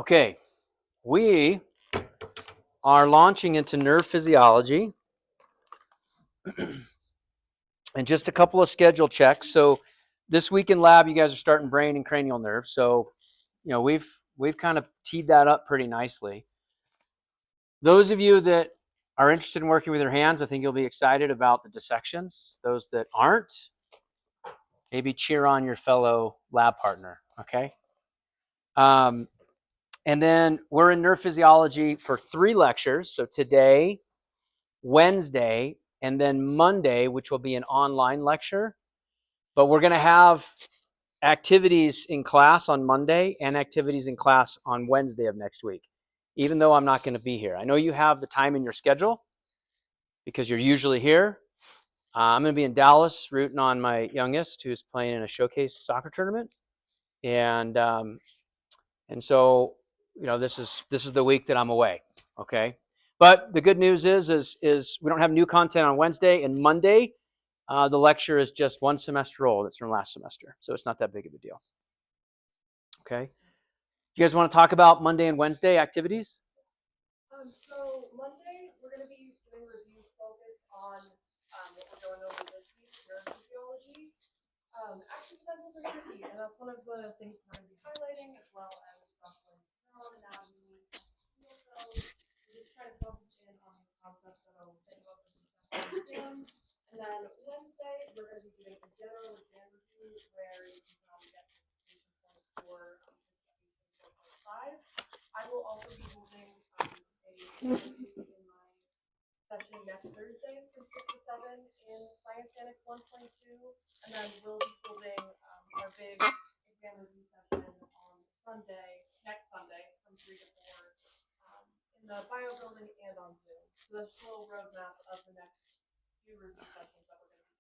Okay, we are launching into nerve physiology and just a couple of schedule checks. So this week in lab, you guys are starting brain and cranial nerves. So, we've kind of teed that up pretty nicely. Those of you that are interested in working with your hands, I think you'll be excited about the dissections. Those that aren't, maybe cheer on your fellow lab partner, okay? And then we're in nerve physiology for 3 lectures. So today, Wednesday, and then Monday, which will be an online lecture. But we're going to have activities in class on Monday and activities in class on Wednesday of next week, even though I'm not going to be here. I know you have the time in your schedule because you're usually here. I'm going to be in Dallas rooting on my youngest who's playing in a showcase soccer tournament. And so, this is the week that I'm away, okay? But the good news is we don't have new content on Wednesday, and Monday, the lecture is just one semester old. It's from last semester, so it's not that big of a deal. Okay. Do you guys want to talk about Monday and Wednesday activities? So Monday, we're going to be doing reviews focused on what we're going over this week, nerve physiology. Actually, potentials are tricky, and that's one of the things we're going to be highlighting, as well as stuff like neural anatomy. So we're just trying to focus in on these concepts that will set you up for successful exams. And then Wednesday, we're going to be doing a general exam review where you can get participation points for 6.5. I will also be holding a review in my session next Thursday from 6 to 7 in Science Annex 1.2, and then we'll be holding our big exam review session on next Sunday, from 3 to 4, in the bio building and on Zoom. So that's a little roadmap of the next few review sessions that we're going to be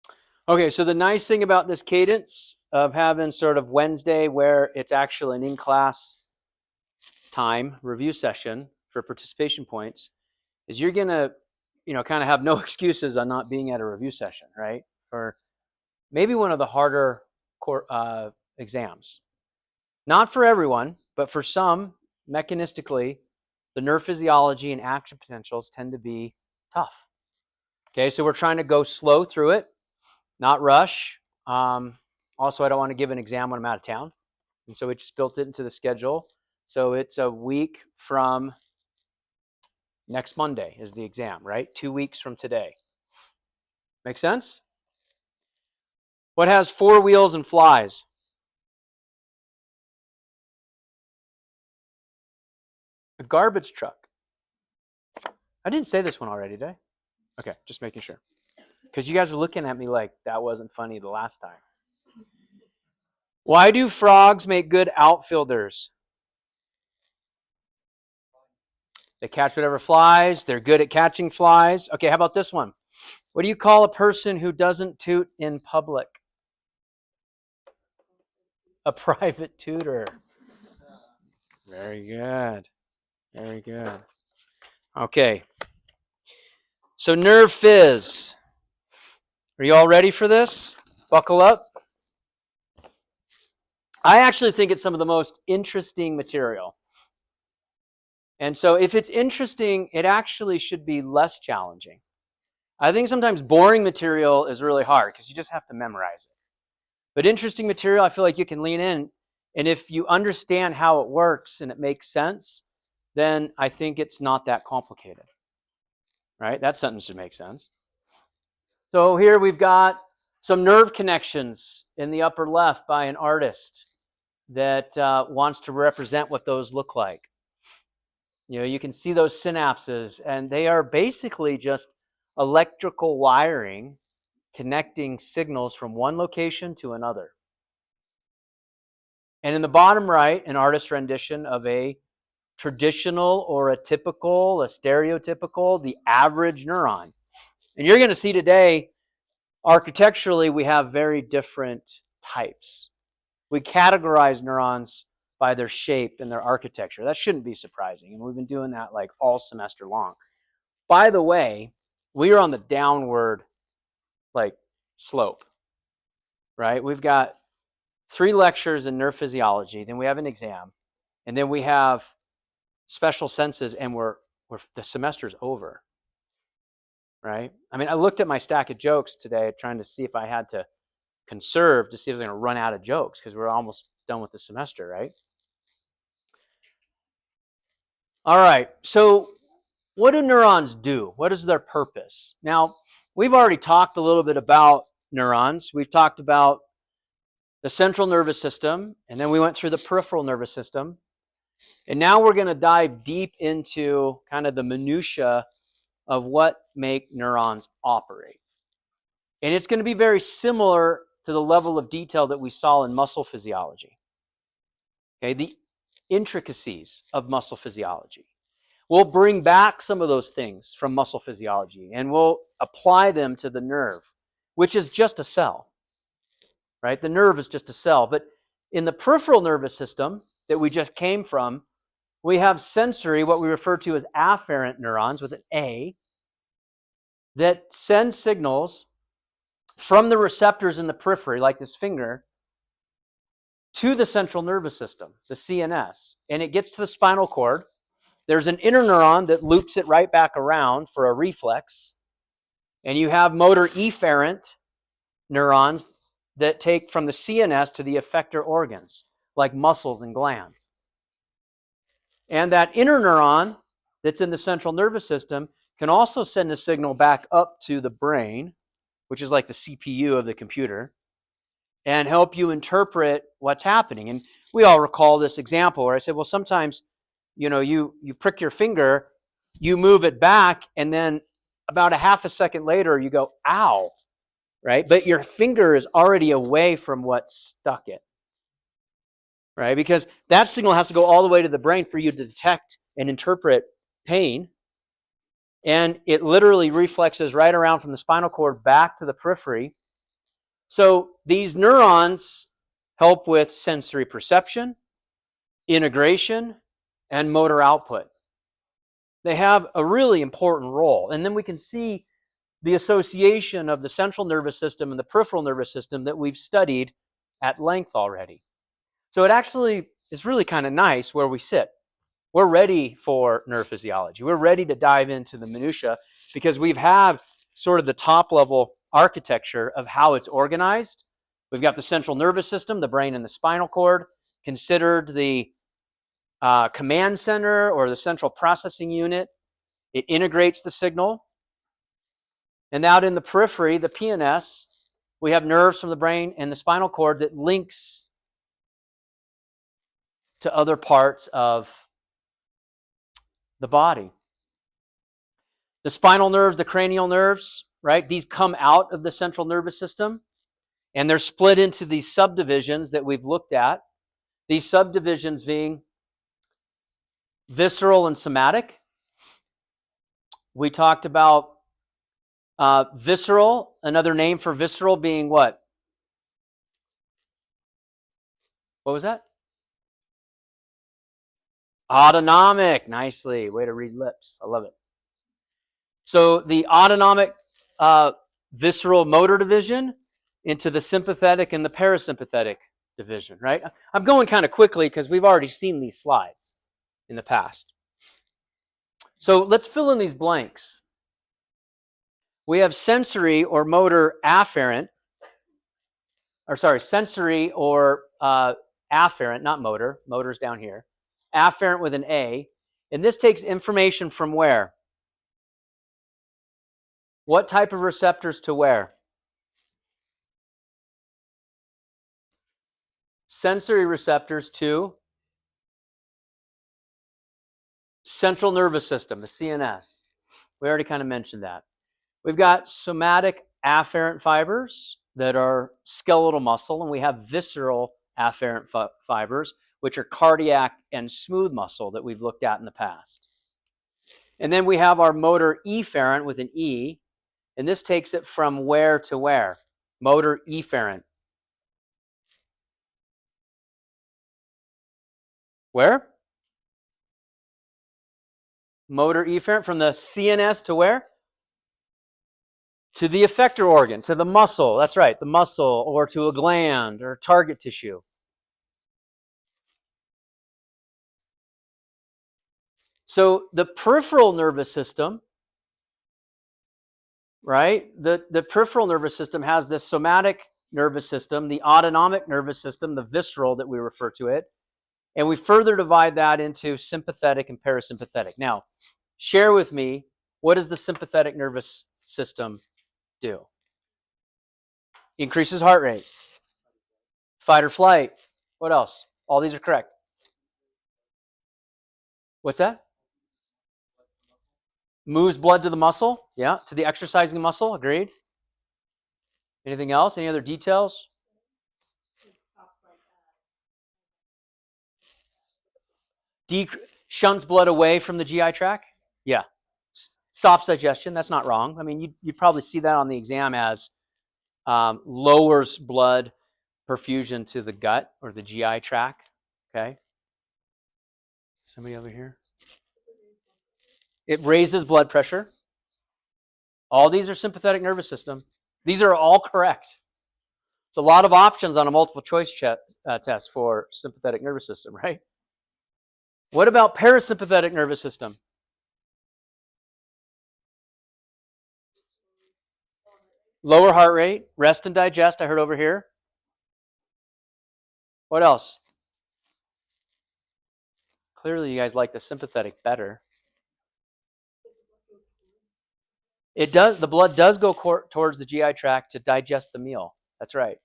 doing. Okay, so the nice thing about this cadence of having sort of Wednesday where it's actually an in-class time review session for participation points is you're going to, kind of have no excuses on not being at a review session, right? For maybe one of the harder exams. Not for everyone, but for some, mechanistically, the nerve physiology and action potentials tend to be tough. Okay, so we're trying to go slow through it, not rush. Also, I don't want to give an exam when I'm out of town. And so we just built it into the schedule. So it's a week from next Monday is the exam, right? 2 weeks from today. Make sense? What has 4 wheels and flies? A garbage truck. I didn't say this one already, did I? Okay, just making sure. Because you guys are looking at me like that wasn't funny the last time. Why do frogs make good outfielders? They catch whatever flies. They're good at catching flies. Okay, how about this one? What do you call a person who doesn't toot in public? A private tutor. Very good. Very good. Okay. So nerve phys. Are you all ready for this? Buckle up. I actually think it's some of the most interesting material. And so if it's interesting, it actually should be less challenging. I think sometimes boring material is really hard because you just have to memorize it. But interesting material, I feel like you can lean in. And if you understand how it works and it makes sense, then I think it's not that complicated. Right? That sentence should make sense. So here we've got some nerve connections in the upper left by an artist that wants to represent what those look like. You can see those synapses, and they are basically just electrical wiring connecting signals from one location to another. And in the bottom right, an artist's rendition of a traditional or a typical, a stereotypical, the average neuron. And you're going to see today, architecturally, we have very different types. We categorize neurons by their shape and their architecture. That shouldn't be surprising. And we've been doing that like all semester long. By the way, we are on the downward slope, right? We've got 3 lectures in nerve physiology. Then we have an exam. And then we have special senses, and the semester's over, right? I mean, I looked at my stack of jokes today trying to see if I had to conserve to see if I was going to run out of jokes because we're almost done with the semester, right? All right, so what do neurons do? What is their purpose? Now, we've already talked a little bit about neurons. We've talked about the central nervous system, and then we went through the peripheral nervous system. And now we're going to dive deep into kind of the minutia of what make neurons operate. And it's going to be very similar to the level of detail that we saw in muscle physiology. Okay, the intricacies of muscle physiology. We'll bring back some of those things from muscle physiology and we'll apply them to the nerve, which is just a cell, right? The nerve is just a cell. But in the peripheral nervous system that we just came from, we have sensory, what we refer to as afferent neurons with an A, that send signals from the receptors in the periphery, like this finger, to the central nervous system, the CNS. And it gets to the spinal cord. There's an interneuron that loops it right back around for a reflex. And you have motor efferent neurons that take from the CNS to the effector organs, like muscles and glands. And that interneuron that's in the central nervous system can also send a signal back up to the brain, which is like the CPU of the computer, and help you interpret what's happening. And we all recall this example where I said, well, sometimes, you prick your finger, you move it back, and then about a half a second later, you go, ow, right? But your finger is already away from what stuck it, right? Because that signal has to go all the way to the brain for you to detect and interpret pain. And it literally reflexes right around from the spinal cord back to the periphery. So these neurons help with sensory perception, integration, and motor output. They have a really important role. And then we can see the association of the central nervous system and the peripheral nervous system that we've studied at length already. So it actually is really kind of nice where we sit. We're ready for nerve physiology. We're ready to dive into the minutia because we've had sort of the top level architecture of how it's organized. We've got the central nervous system, the brain and the spinal cord, considered the command center or the central processing unit. It integrates the signal. And out in the periphery, the PNS, we have nerves from the brain and the spinal cord that links to other parts of the body. The spinal nerves, the cranial nerves, right? These come out of the central nervous system and they're split into these subdivisions that we've looked at. These subdivisions being visceral and somatic. We talked about visceral, another name for visceral being what? What was that? Autonomic. Nicely. Way to read lips. I love it. So the autonomic visceral motor division into the sympathetic and the parasympathetic division, right? I'm going kind of quickly because we've already seen these slides in the past. So let's fill in these blanks. We have sensory or motor afferent, sensory or afferent, not motor. Motor's down here. Afferent with an A. And this takes information from where? What type of receptors to where? Sensory receptors to central nervous system, the CNS. We already kind of mentioned that. We've got somatic afferent fibers that are skeletal muscle, and we have visceral afferent fibers, which are cardiac and smooth muscle that we've looked at in the past. And then we have our motor efferent with an E, and this takes it from where to where? Motor efferent. Where? Motor efferent from the CNS to where? To the effector organ, to the muscle. That's right, the muscle, or to a gland or target tissue. So the peripheral nervous system, right? The peripheral nervous system has this somatic nervous system, the autonomic nervous system, the visceral that we refer to it, and we further divide that into sympathetic and parasympathetic. Now, share with me, what does the sympathetic nervous system do? Increases heart rate, fight or flight. What else? All these are correct. What's that? Moves blood to the muscle. Yeah, to the exercising muscle. Agreed. Anything else? Any other details? Shunts blood away from the GI tract. Yeah. Stops digestion. That's not wrong. I mean, you'd probably see that on the exam as lowers blood perfusion to the gut or the GI tract. Okay. Somebody over here. It raises blood pressure. All these are sympathetic nervous system. These are all correct. It's a lot of options on a multiple choice test for sympathetic nervous system, right? What about parasympathetic nervous system? Lower heart rate, rest and digest, I heard over here. What else? Clearly, you guys like the sympathetic better. It does. The blood does go towards the GI tract to digest the meal. That's right.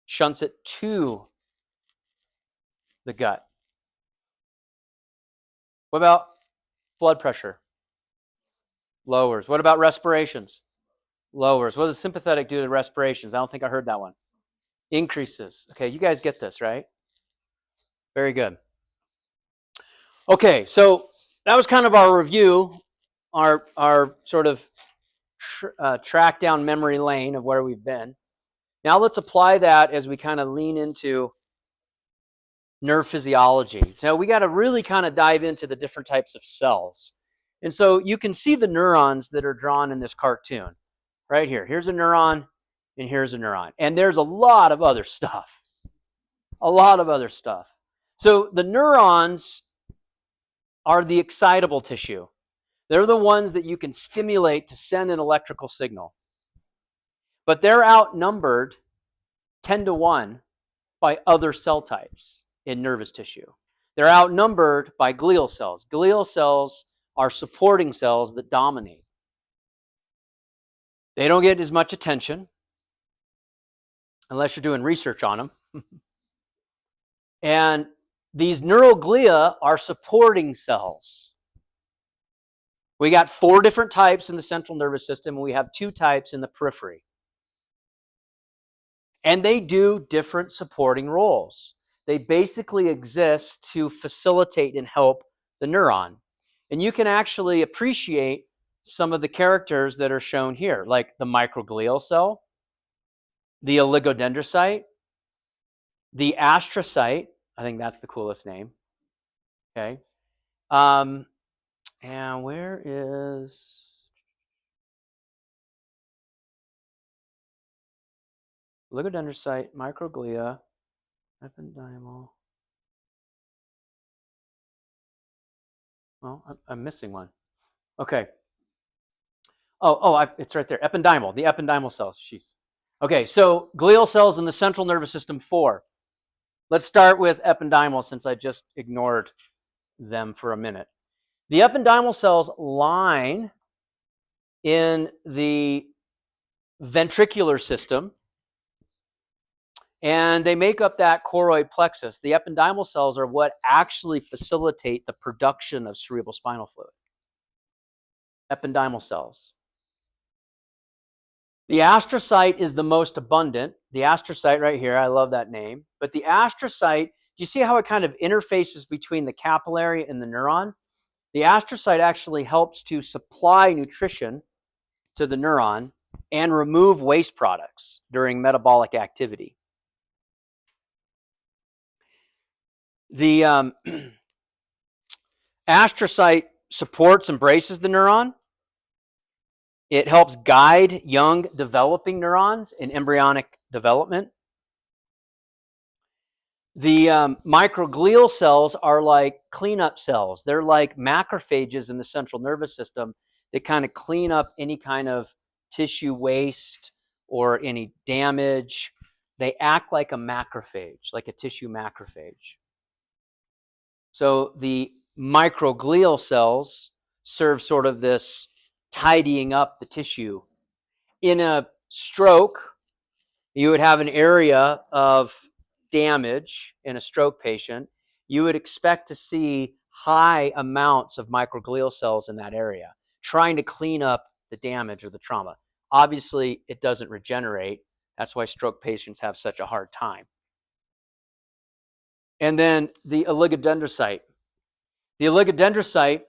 Shunts it to the gut. What about blood pressure? Lowers. What about respirations? Lowers. What does sympathetic do to respirations? I don't think I heard that one. Increases. Okay, you guys get this, right? Very good. Okay, so that was kind of our review, our sort of track down memory lane of where we've been. Now let's apply that as we kind of lean into nerve physiology. So we got to really kind of dive into the different types of cells. And so you can see the neurons that are drawn in this cartoon right here. Here's a neuron and here's a neuron. And there's a lot of other stuff. A lot of other stuff. So the neurons are the excitable tissue. They're the ones that you can stimulate to send an electrical signal. But they're outnumbered 10 to 1 by other cell types in nervous tissue. They're outnumbered by glial cells. Glial cells are supporting cells that dominate. They don't get as much attention unless you're doing research on them. And these neuroglia are supporting cells. We got 4 different types in the central nervous system, and we have 2 types in the periphery. And they do different supporting roles. They basically exist to facilitate and help the neuron. And you can actually appreciate some of the characters that are shown here, like the microglial cell, the oligodendrocyte, the astrocyte. I think that's the coolest name. Okay. And where is oligodendrocyte, microglia, ependymal? Well, I'm missing one. Okay. It's right there. Ependymal, the ependymal cells. Jeez. Okay, so glial cells in the central nervous system, 4. Let's start with ependymal since I just ignored them for a minute. The ependymal cells line in the ventricular system, and they make up that choroid plexus. The ependymal cells are what actually facilitate the production of cerebrospinal fluid. Ependymal cells. The astrocyte is the most abundant. The astrocyte right here, I love that name. But the astrocyte, do you see how it kind of interfaces between the capillary and the neuron? The astrocyte actually helps to supply nutrition to the neuron and remove waste products during metabolic activity. The astrocyte supports and braces the neuron. It helps guide young developing neurons in embryonic development. The microglial cells are like cleanup cells. They're like macrophages in the central nervous system that kind of clean up any kind of tissue waste or any damage. They act like a macrophage, like a tissue macrophage. So the microglial cells serve sort of this tidying up the tissue. In a stroke, you would have an area of damage in a stroke patient. You would expect to see high amounts of microglial cells in that area, trying to clean up the damage or the trauma. Obviously, it doesn't regenerate. That's why stroke patients have such a hard time. And then the oligodendrocyte. The oligodendrocyte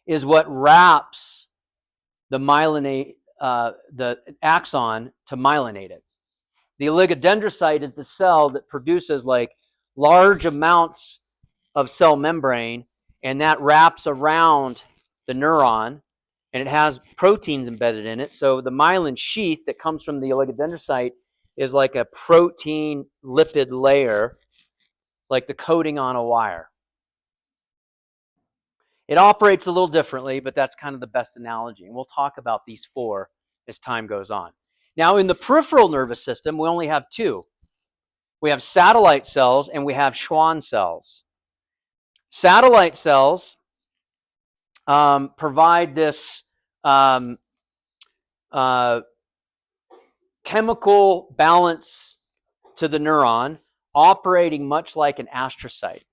is what wraps the the axon to myelinate it. The oligodendrocyte is the cell that produces like large amounts of cell membrane, and that wraps around the neuron, and it has proteins embedded in it. So the myelin sheath that comes from the oligodendrocyte is like a protein lipid layer, like the coating on a wire. It operates a little differently, but that's kind of the best analogy. And we'll talk about these four as time goes on. Now, in the peripheral nervous system, we only have two. We have satellite cells and we have Schwann cells. Satellite cells provide this chemical balance to the neuron, operating much like an astrocyte,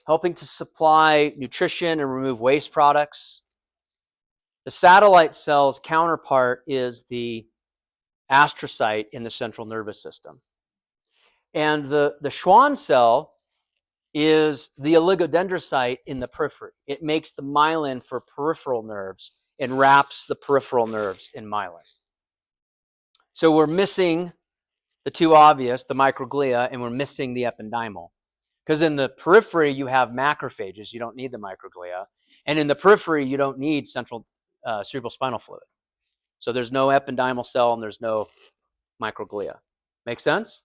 helping to supply nutrition and remove waste products. The satellite cell's counterpart is the astrocyte in the central nervous system. And the Schwann cell is the oligodendrocyte in the periphery. It makes the myelin for peripheral nerves and wraps the peripheral nerves in myelin. So we're missing the two obvious, the microglia, and we're missing the ependymal. Because in the periphery, you have macrophages. You don't need the microglia. And in the periphery, you don't need central cerebrospinal fluid. So there's no ependymal cell and there's no microglia. Make sense?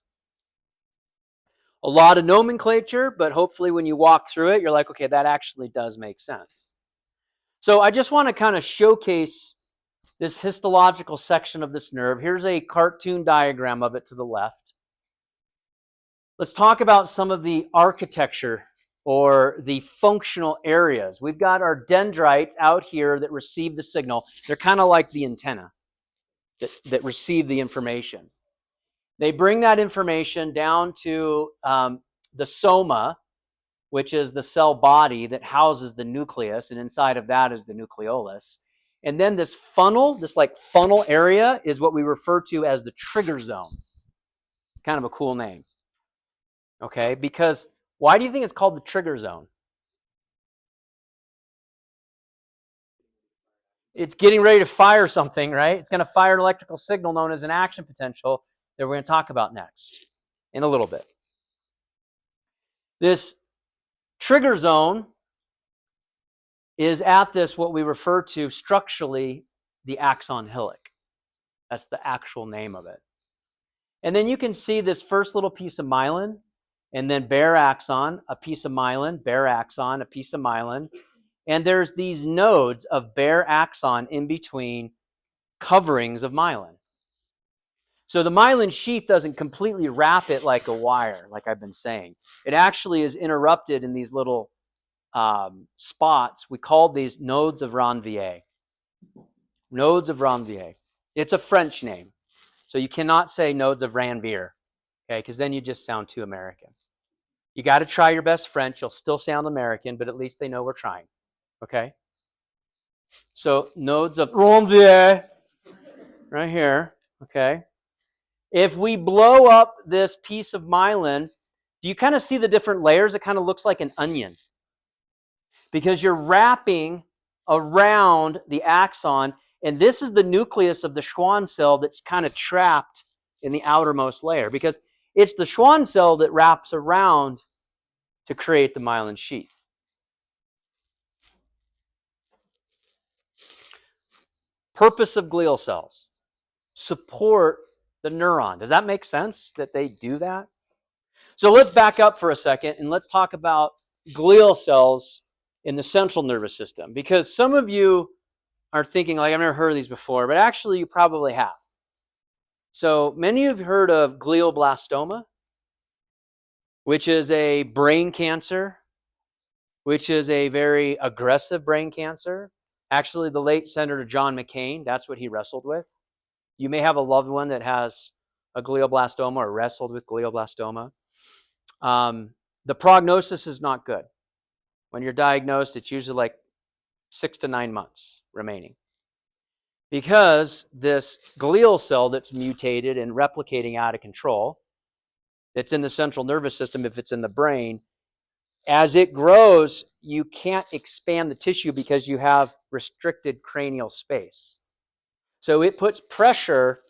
A lot of nomenclature, but hopefully when you walk through it, you're like, okay, that actually does make sense. So I just want to kind of showcase this histological section of this nerve. Here's a cartoon diagram of it to the left. Let's talk about some of the architecture or the functional areas. We've got our dendrites out here that receive the signal. They're kind of like the antenna that receive the information. They bring that information down to the soma, which is the cell body that houses the nucleus, and inside of that is the nucleolus. And then this funnel, this like funnel area, is what we refer to as the trigger zone. Kind of a cool name. Okay, because why do you think it's called the trigger zone? It's getting ready to fire something, right? It's going to fire an electrical signal known as an action potential that we're going to talk about next in a little bit. This trigger zone is at this, what we refer to structurally, the axon hillock. That's the actual name of it. And then you can see this first little piece of myelin, and then bare axon, a piece of myelin, bare axon, a piece of myelin. And there's these nodes of bare axon in between coverings of myelin. So the myelin sheath doesn't completely wrap it like a wire, like I've been saying. It actually is interrupted in these little spots. We call these nodes of Ranvier. Nodes of Ranvier. It's a French name. So you cannot say nodes of Ranvier, okay, because then you just sound too American. You got to try your best French. You'll still sound American, but at least they know we're trying, okay? So nodes of Ranvier, right here, okay? If we blow up this piece of myelin, do you kind of see the different layers? It kind of looks like an onion because you're wrapping around the axon, and this is the nucleus of the Schwann cell that's kind of trapped in the outermost layer because it's the Schwann cell that wraps around to create the myelin sheath. Purpose of glial cells: support the neuron. Does that make sense that they do that? So let's back up for a second and let's talk about glial cells in the central nervous system, because some of you are thinking, like, I've never heard of these before, but actually you probably have. So many of you have heard of glioblastoma, which is a brain cancer, which is a very aggressive brain cancer. Actually, the late Senator John McCain, that's what he wrestled with. You may have a loved one that has a glioblastoma or wrestled with glioblastoma. The prognosis is not good. When you're diagnosed, it's usually like 6 to 9 months remaining, because this glial cell that's mutated and replicating out of control, that's in the central nervous system, if it's in the brain, as it grows, you can't expand the tissue because you have restricted cranial space. So it puts pressure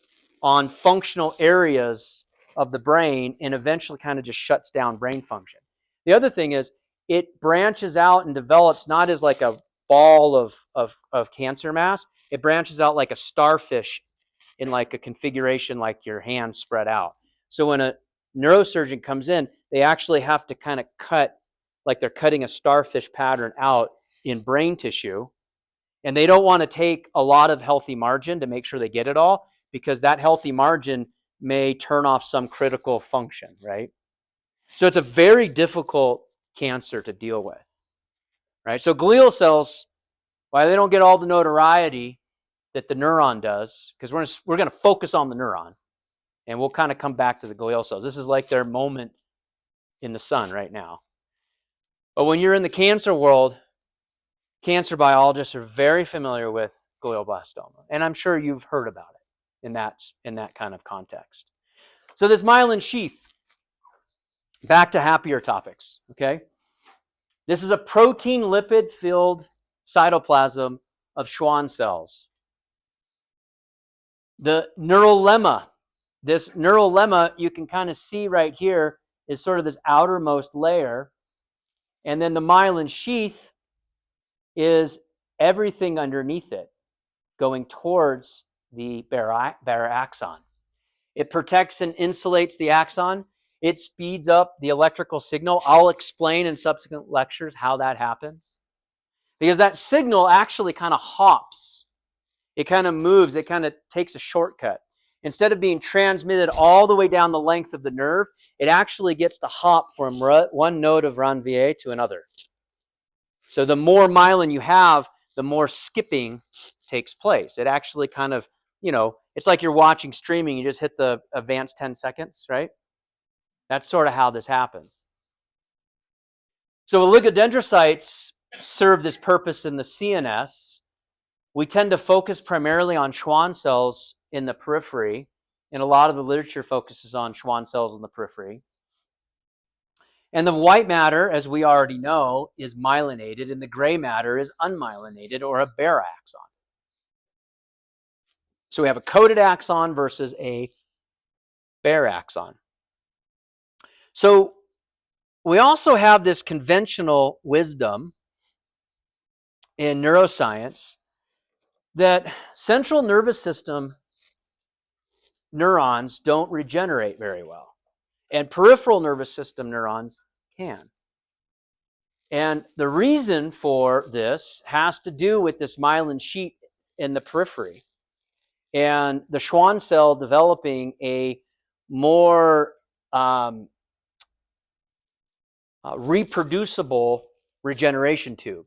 on functional areas of the brain and eventually kind of just shuts down brain function. The other thing is it branches out and develops not as like a ball of cancer mass. It branches out like a starfish in like a configuration like your hand spread out. So when a neurosurgeon comes in, they actually have to kind of cut, like they're cutting a starfish pattern out in brain tissue. And they don't want to take a lot of healthy margin to make sure they get it all, because that healthy margin may turn off some critical function, right? So it's a very difficult cancer to deal with, right? So glial cells, why they don't get all the notoriety that the neuron does, because we're going to focus on the neuron, and we'll kind of come back to the glial cells. This is like their moment in the sun right now. But when you're in the cancer world, cancer biologists are very familiar with glioblastoma, and I'm sure you've heard about it in that kind of context. So this myelin sheath, back to happier topics, okay? This is a protein lipid filled cytoplasm of Schwann cells. The neural lemma, this neural lemma you can kind of see right here is sort of this outermost layer, and then the myelin sheath is everything underneath it going towards the bare axon. It protects and insulates the axon. It speeds up the electrical signal. I'll explain in subsequent lectures how that happens, because that signal actually kind of hops. It kind of moves. It kind of takes a shortcut. Instead of being transmitted all the way down the length of the nerve, it actually gets to hop from one node of Ranvier to another. So the more myelin you have, the more skipping takes place. It actually kind of, it's like you're watching streaming. You just hit the advanced 10 seconds, right? That's sort of how this happens. So oligodendrocytes serve this purpose in the CNS. We tend to focus primarily on Schwann cells in the periphery, and a lot of the literature focuses on Schwann cells in the periphery. And the white matter, as we already know, is myelinated, and the gray matter is unmyelinated, or a bare axon. So we have a coated axon versus a bare axon. So we also have this conventional wisdom in neuroscience that central nervous system neurons don't regenerate very well, and peripheral nervous system neurons can. And the reason for this has to do with this myelin sheath in the periphery and the Schwann cell developing a more reproducible regeneration tube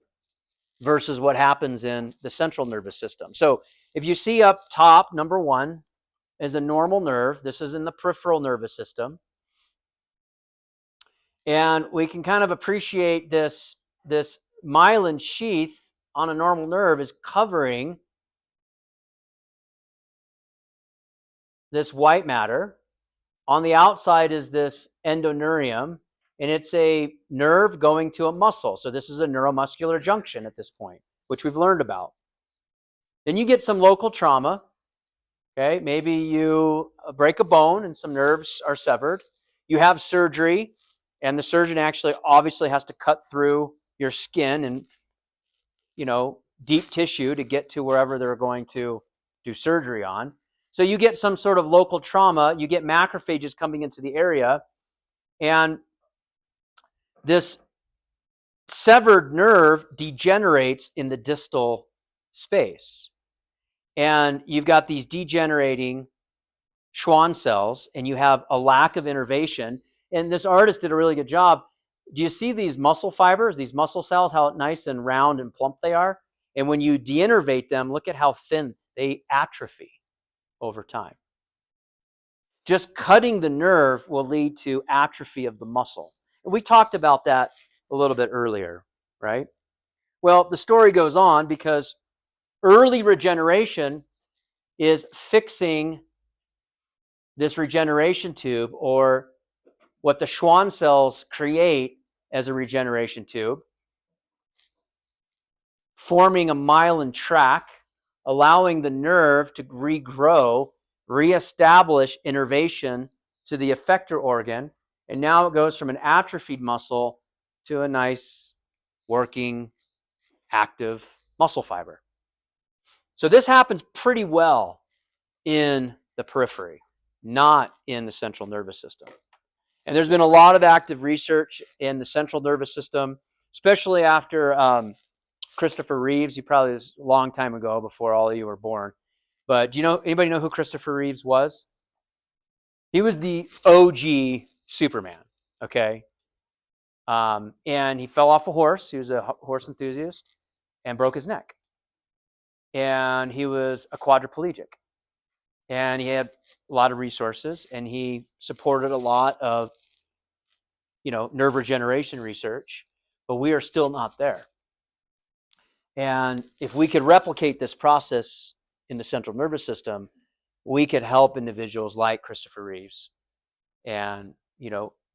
versus what happens in the central nervous system. So if you see up top, number 1 is a normal nerve. This is in the peripheral nervous system. And we can kind of appreciate this myelin sheath on a normal nerve is covering this white matter. On the outside is this endoneurium, and it's a nerve going to a muscle. So this is a neuromuscular junction at this point, which we've learned about. Then you get some local trauma. Okay, maybe you break a bone and some nerves are severed. You have surgery, and the surgeon actually obviously has to cut through your skin and, deep tissue to get to wherever they're going to do surgery on. So you get some sort of local trauma. You get macrophages coming into the area, And this severed nerve degenerates in the distal space. And you've got these degenerating Schwann cells, and you have a lack of innervation. And this artist did a really good job. Do you see these muscle fibers, these muscle cells, how nice and round and plump they are? And when you deinnervate them, look at how thin they atrophy over time. Just cutting the nerve will lead to atrophy of the muscle. And we talked about that a little bit earlier, right? Well, the story goes on because early regeneration is fixing this regeneration tube, or what the Schwann cells create as a regeneration tube, forming a myelin tract, allowing the nerve to regrow, reestablish innervation to the effector organ, and now it goes from an atrophied muscle to a nice, working, active muscle fiber. So this happens pretty well in the periphery, not in the central nervous system. And there's been a lot of active research in the central nervous system, especially after Christopher Reeves. He probably was a long time ago, before all of you were born. But do you know, anybody know who Christopher Reeves was? He was the OG Superman, okay? And he fell off a horse. He was a horse enthusiast and broke his neck. And he was a quadriplegic. And he had a lot of resources, and he supported a lot of, nerve regeneration research, but we are still not there. And if we could replicate this process in the central nervous system, we could help individuals like Christopher Reeves and,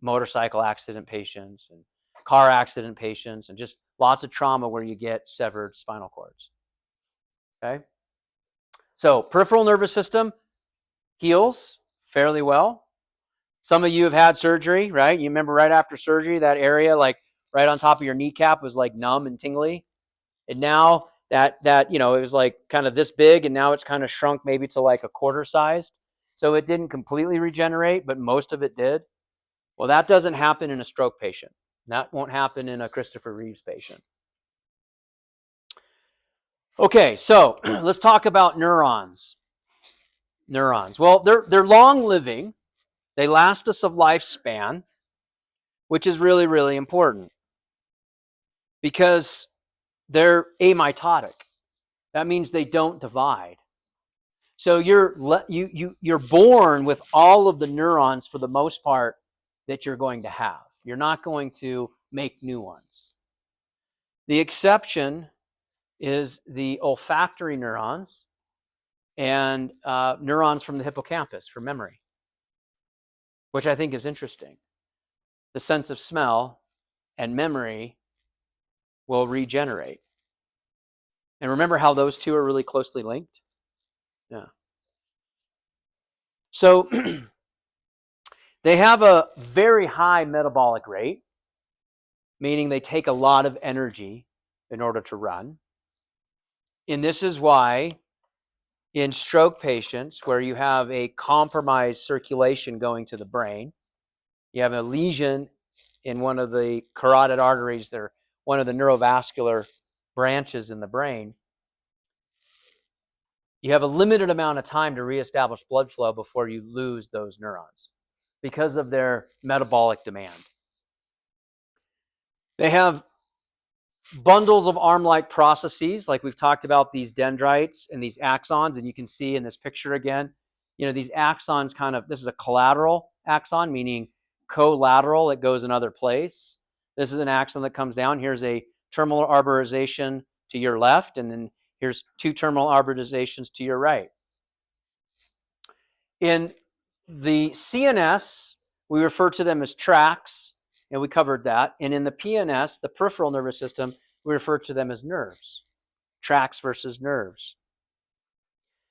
motorcycle accident patients and car accident patients, and just lots of trauma where you get severed spinal cords. Okay? So peripheral nervous system heals fairly well. Some of you have had surgery, right? You remember right after surgery, that area like right on top of your kneecap was like numb and tingly. And now that it was like kind of this big, and now it's kind of shrunk maybe to like a quarter sized. So it didn't completely regenerate, but most of it did. Well, that doesn't happen in a stroke patient. That won't happen in a Christopher Reeves patient. Okay, so let's talk about neurons. Neurons. Well, they're long living. They last us a lifespan, which is really, really important because they're amitotic. That means they don't divide. So you're born with all of the neurons for the most part that you're going to have. You're not going to make new ones. The exception is the olfactory neurons and neurons from the hippocampus for memory, which I think is interesting. The sense of smell and memory will regenerate. And remember how those two are really closely linked? Yeah. So they have a very high metabolic rate, meaning they take a lot of energy in order to run. And this is why in stroke patients where you have a compromised circulation going to the brain, you have a lesion in one of the carotid arteries, they're one of the neurovascular branches in the brain, you have a limited amount of time to reestablish blood flow before you lose those neurons because of their metabolic demand. They have bundles of arm-like processes, like we've talked about, these dendrites and these axons, and you can see in this picture again, these axons this is a collateral axon, meaning collateral, it goes another place. This is an axon that comes down. Here's a terminal arborization to your left, and then here's two terminal arborizations to your right. In the CNS, we refer to them as tracts, and we covered that. And in the PNS, the peripheral nervous system, we refer to them as nerves, tracts versus nerves.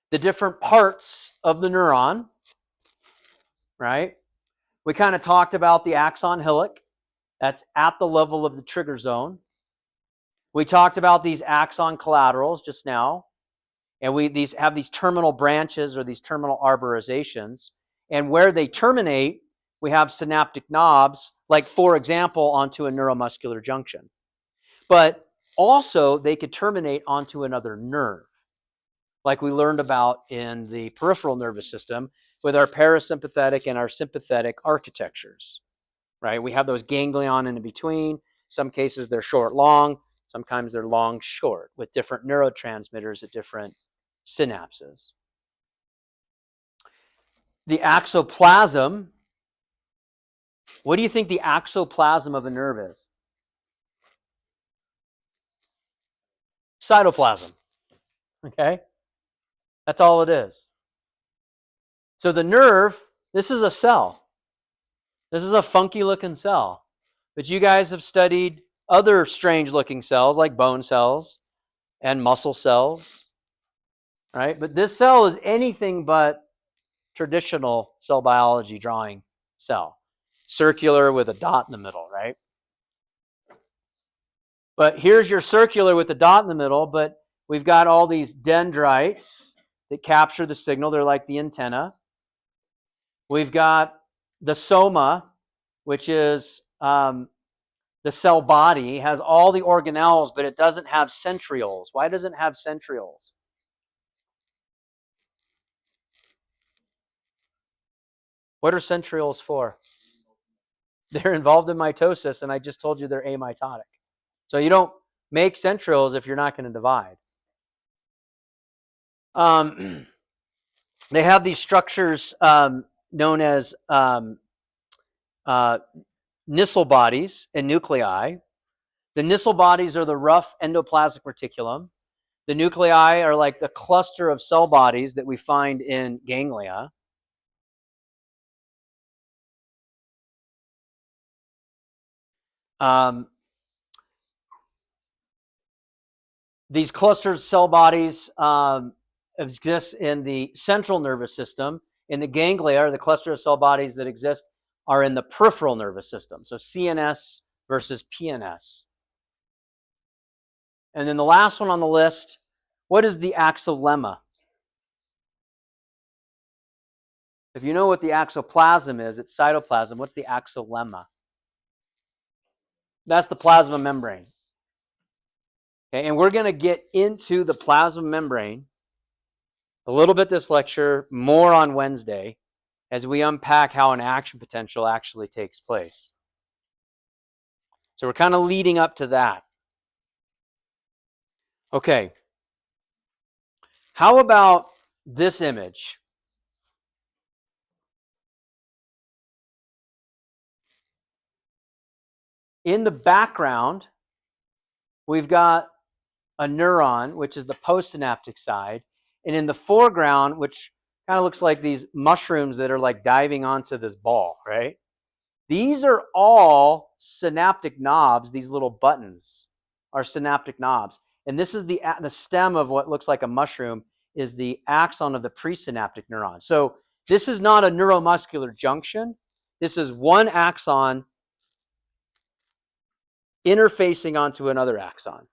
The different parts of the neuron, right? We kind of talked about the axon hillock. That's at the level of the trigger zone. We talked about these axon collaterals just now. And we have these terminal branches or these terminal arborizations. And where they terminate we have synaptic knobs, like, for example, onto a neuromuscular junction. But also, they could terminate onto another nerve, like we learned about in the peripheral nervous system with our parasympathetic and our sympathetic architectures, right? We have those ganglion in between. Some cases they're short, long. Sometimes they're long, short, with different neurotransmitters at different synapses. The axoplasm, what do you think the axoplasm of a nerve is? Cytoplasm, okay? That's all it is. So the nerve, this is a cell. This is a funky looking cell. But you guys have studied other strange looking cells like bone cells and muscle cells, right? But this cell is anything but traditional cell biology drawing cell. Circular with a dot in the middle, right? But here's your circular with the dot in the middle, but we've got all these dendrites that capture the signal. They're like the antenna. We've got the soma, which is the cell body, has all the organelles, but it doesn't have centrioles. Why doesn't it have centrioles? What are centrioles for? They're involved in mitosis, and I just told you they're amitotic. So you don't make centrioles if you're not going to divide. They have these structures known as Nissl bodies and nuclei. The Nissl bodies are the rough endoplasmic reticulum. The nuclei are like the cluster of cell bodies that we find in ganglia. These clustered cell bodies exist in the central nervous system. In the ganglia, or the cluster of cell bodies that exist, are in the peripheral nervous system. So CNS versus PNS. And then the last one on the list, what is the axolemma? If you know what the axoplasm is, it's cytoplasm. What's the axolemma? That's the plasma membrane. Okay, and we're going to get into the plasma membrane a little bit this lecture, more on Wednesday, as we unpack how an action potential actually takes place. So we're kind of leading up to that. Okay. How about this image? In the background, we've got a neuron, which is the postsynaptic side, and in the foreground, which kind of looks like these mushrooms that are like diving onto this ball, right? These are all synaptic knobs. These little buttons are synaptic knobs. And this is the stem of what looks like a mushroom is the axon of the presynaptic neuron. So this is not a neuromuscular junction. This is one axon interfacing onto another axon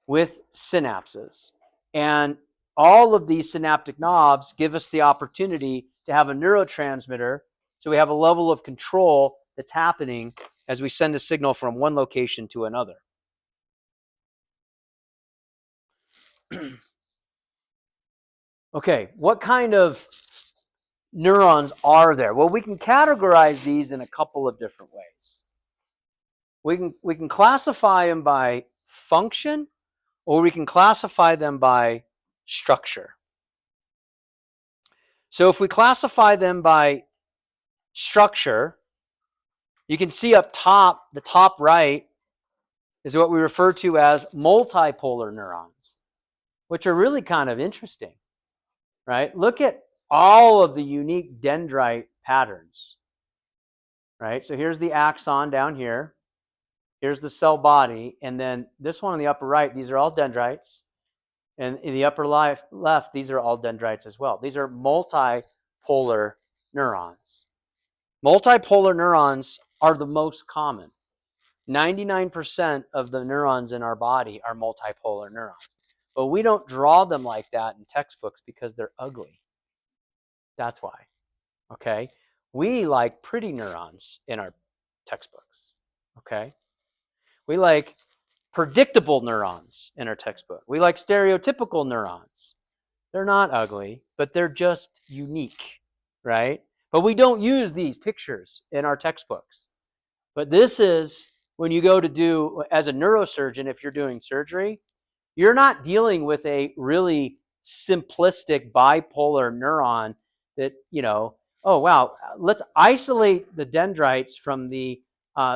with synapses. And all of these synaptic knobs give us the opportunity to have a neurotransmitter. So we have a level of control that's happening as we send a signal from one location to another. Okay, what kind of neurons are there? Well, we can categorize these in a couple of different ways. We can classify them by function, or we can classify them by structure. So if we classify them by structure, you can see up top, the top right is what we refer to as multipolar neurons, which are really kind of interesting, right? Look at all of the unique dendrite patterns, right? So here's the axon down here. Here's the cell body. And then this one on the upper right, these are all dendrites. And in the upper left, these are all dendrites as well. These are multipolar neurons. Multipolar neurons are the most common. 99% of the neurons in our body are multipolar neurons. But we don't draw them like that in textbooks because they're ugly. That's why. Okay? We like pretty neurons in our textbooks, okay? We like predictable neurons in our textbook. We like stereotypical neurons. They're not ugly, but they're just unique, right? But we don't use these pictures in our textbooks. But this is when you go to do, as a neurosurgeon, if you're doing surgery, you're not dealing with a really simplistic bipolar neuron that, oh, wow, let's isolate the dendrites from the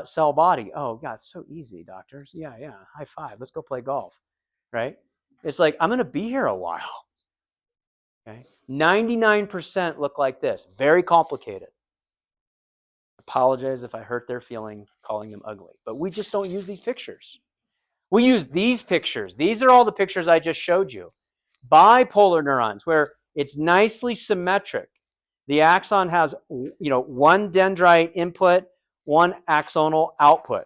cell body. Oh, God, it's so easy, doctors. Yeah, high five. Let's go play golf, right? It's like, I'm going to be here a while. Okay? 99% look like this. Very complicated. Apologize if I hurt their feelings calling them ugly. But we just don't use these pictures. We use these pictures. These are all the pictures I just showed you. Bipolar neurons, where it's nicely symmetric. The axon has, one dendrite input, one axonal output.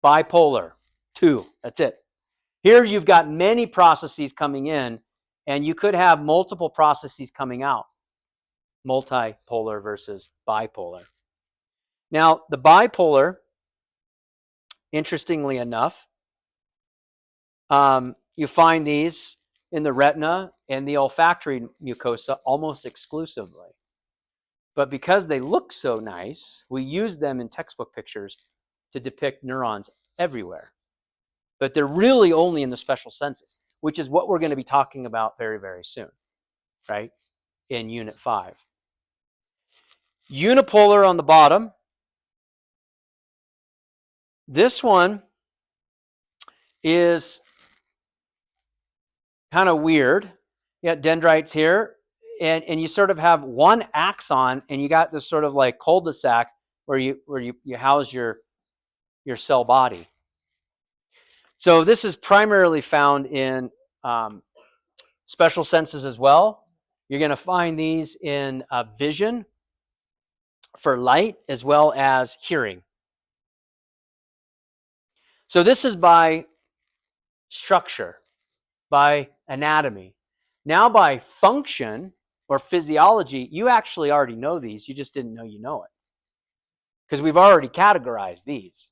Bipolar, 2, that's it. Here you've got many processes coming in, and you could have multiple processes coming out. Multipolar versus bipolar. Now, the bipolar, interestingly enough, you find these in the retina and the olfactory mucosa almost exclusively. But because they look so nice, we use them in textbook pictures to depict neurons everywhere. But they're really only in the special senses, which is what we're going to be talking about very, very soon, right? In Unit 5. Unipolar on the bottom. This one is kind of weird. You got dendrites here, and you sort of have one axon, and you got this sort of like cul-de-sac where you house your cell body. So this is primarily found in special senses as well. You're going to find these in vision for light as well as hearing. So this is by structure, by anatomy. Now by function or physiology, you actually already know these. You just didn't know you know it. Because we've already categorized these.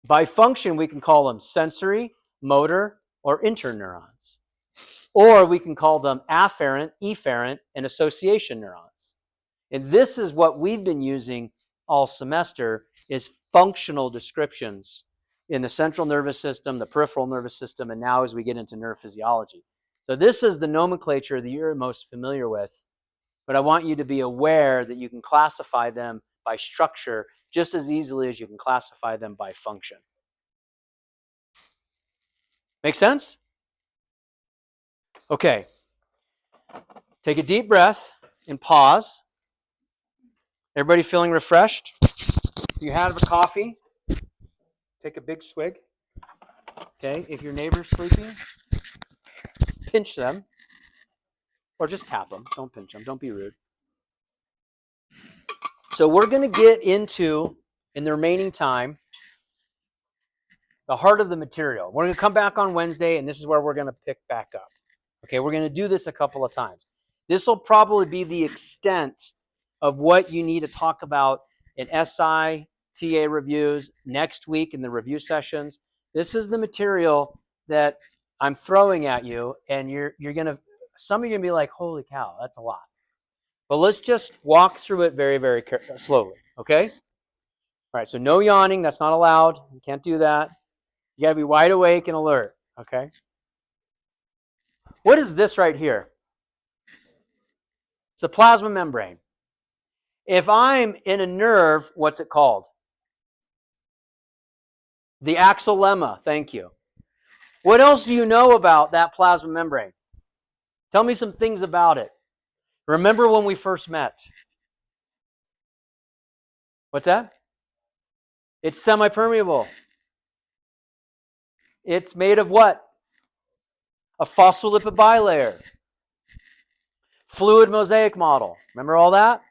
By function, we can call them sensory, motor, or interneurons. Or we can call them afferent, efferent, and association neurons. And this is what we've been using all semester, is functional descriptions in the central nervous system, the peripheral nervous system, and now as we get into nerve physiology. So this is the nomenclature that you're most familiar with, but I want you to be aware that you can classify them by structure just as easily as you can classify them by function. Make sense? Okay. Take a deep breath and pause. Everybody feeling refreshed? If you have a coffee, take a big swig. Okay, if your neighbor's sleeping, pinch them. Or just tap them. Don't pinch them. Don't be rude. So we're going to get into, in the remaining time, the heart of the material. We're going to come back on Wednesday, and this is where we're going to pick back up. Okay, we're going to do this a couple of times. This will probably be the extent of what you need to talk about in SI, TA reviews next week in the review sessions. This is the material that I'm throwing at you, and you're going to, some of you are going to be like, holy cow, that's a lot. But let's just walk through it very, very slowly, okay? All right, so no yawning. That's not allowed. You can't do that. You got to be wide awake and alert, okay? What is this right here? It's a plasma membrane. If I'm in a nerve, what's it called? The axonal lemma. Thank you. What else do you know about that plasma membrane? Tell me some things about it. Remember when we first met? What's that? It's semi-permeable. It's made of what? A phospholipid bilayer. Fluid mosaic model. Remember all that?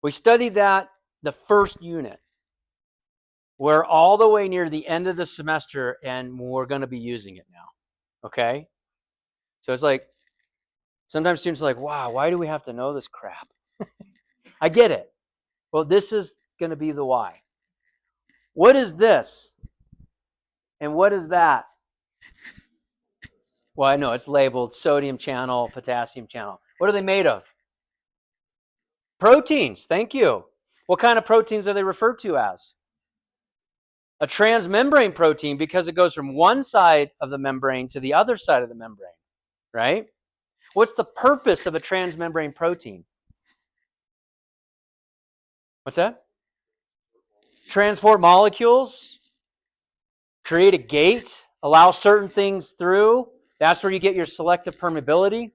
We studied that the first unit. We're all the way near the end of the semester, and we're going to be using it now. Okay? So it's like Sometimes students are like, wow, why do we have to know this crap? I get it. Well, this is going to be the why. What is this? And what is that? Well, I know it's labeled sodium channel, potassium channel. What are they made of? Proteins. Thank you. What kind of proteins are they referred to as? A transmembrane protein, because it goes from one side of the membrane to the other side of the membrane, right? What's the purpose of a transmembrane protein? What's that? Transport molecules, create a gate, allow certain things through. That's where you get your selective permeability.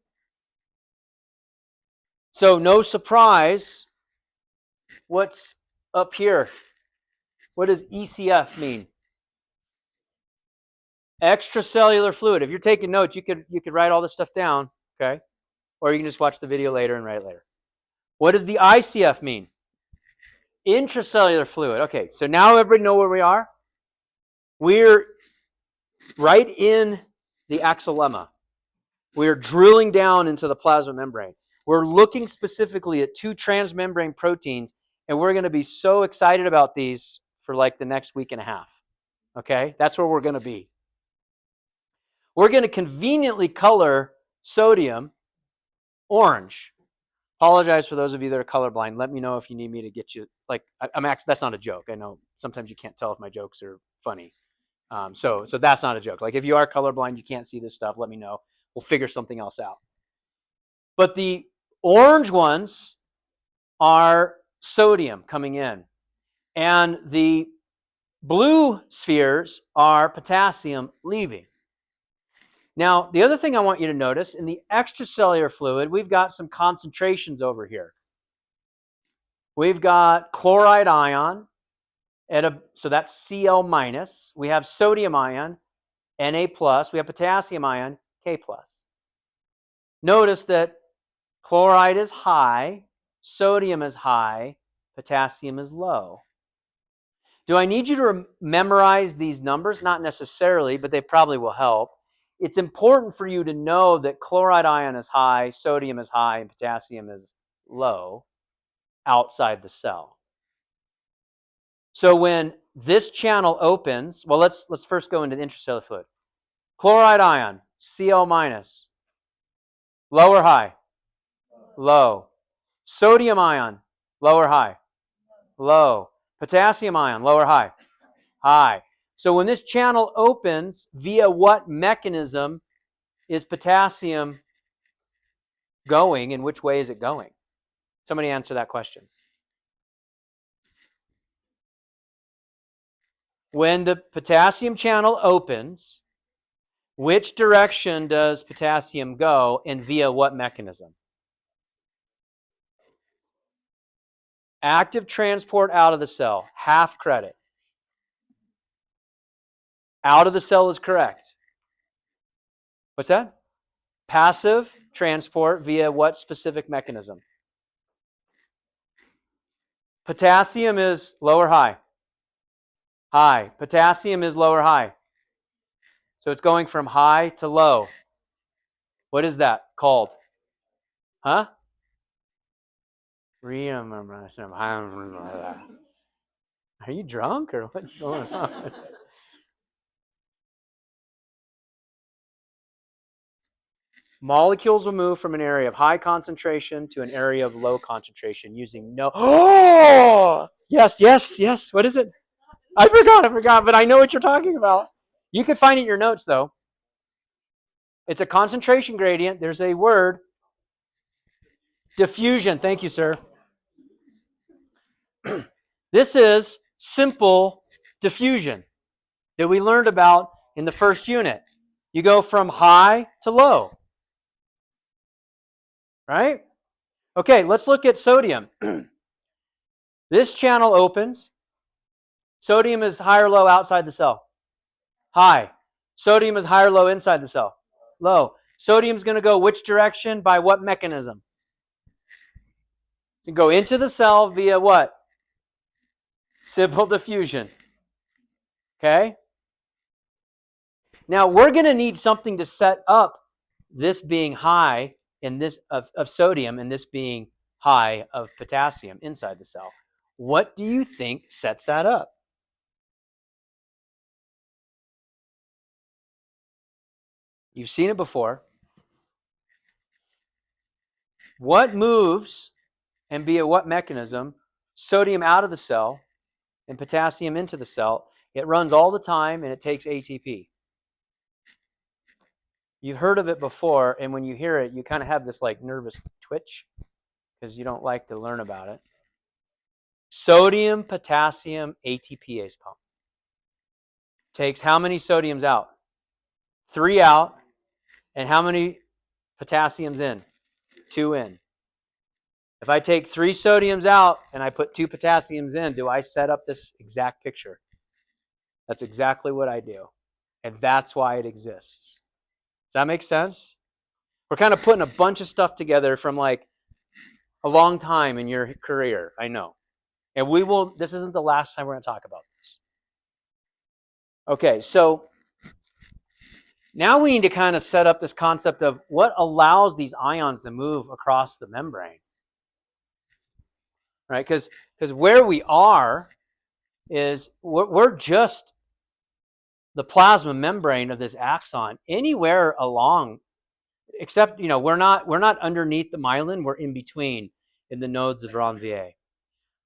So no surprise, what's up here? What does ECF mean? Extracellular fluid. If you're taking notes, you could write all this stuff down, okay? Or you can just watch the video later and write it later. What does the ICF mean? Intracellular fluid. Okay, so now everybody know where we are? We're right in the axillemma. We're drilling down into the plasma membrane. We're looking specifically at two transmembrane proteins, and we're going to be so excited about these for like the next week and a half. Okay, that's where we're going to be. We're going to conveniently color sodium orange. Apologize for those of you that are colorblind. Let me know if you need me to get you, like, I'm actually, that's not a joke. I know sometimes you can't tell if my jokes are funny. So that's not a joke. Like, if you are colorblind, you can't see this stuff, let me know. We'll figure something else out. But the orange ones are sodium coming in. And the blue spheres are potassium leaving. Now, the other thing I want you to notice, in the extracellular fluid, we've got some concentrations over here. We've got chloride ion, so that's Cl minus. We have sodium ion, Na plus. We have potassium ion, K plus. Notice that chloride is high, sodium is high, potassium is low. Do I need you to memorize these numbers? Not necessarily, but they probably will help. It's important for you to know that chloride ion is high, sodium is high, and potassium is low outside the cell. So when this channel opens, well, let's first go into the intracellular fluid. Chloride ion, Cl minus. Low or high? Low. Sodium ion, low or high? Low. Potassium ion, low or high? High. So when this channel opens, via what mechanism is potassium going, and which way is it going? Somebody answer that question. When the potassium channel opens, which direction does potassium go, and via what mechanism? Active transport out of the cell, half credit. Out of the cell is correct. What's that? Passive transport via what specific mechanism? Potassium is low or high? High. Potassium is low or high? So it's going from high to low. What is that called? Huh? Are you drunk or what's going on? Molecules will move from an area of high concentration to an area of low concentration using no... Oh! Yes. What is it? I forgot, but I know what you're talking about. You could find it in your notes, though. It's a concentration gradient. There's a word. Diffusion. Thank you, sir. This is simple diffusion that we learned about in the first unit. You go from high to low. Right? Okay, let's look at sodium. This channel opens. Sodium is high or low outside the cell? High. Sodium is high or low inside the cell? Low. Sodium's going to go which direction? By what mechanism? To go into the cell via what? Simple diffusion. Okay? Now, we're going to need something to set up this being high in this of sodium and this being high of potassium inside the cell. What do you think sets that up? You've seen it before. What moves and via what mechanism sodium out of the cell and potassium into the cell? It runs all the time and it takes ATP. You've heard of it before, and when you hear it, you kind of have this like nervous twitch because you don't like to learn about it. Sodium potassium ATPase pump. Takes how many sodiums out? 3 out. And how many potassiums in? 2 in. If I take 3 sodiums out and I put 2 potassiums in, do I set up this exact picture? That's exactly what I do. And that's why it exists. Does that make sense? We're kind of putting a bunch of stuff together from like a long time in your career, I know. And this isn't the last time we're going to talk about this. Okay, so now we need to kind of set up this concept of what allows these ions to move across the membrane. Right? Because where we are is we're just the plasma membrane of this axon. Anywhere along, except we're not underneath the myelin, we're in between in the nodes of Ranvier.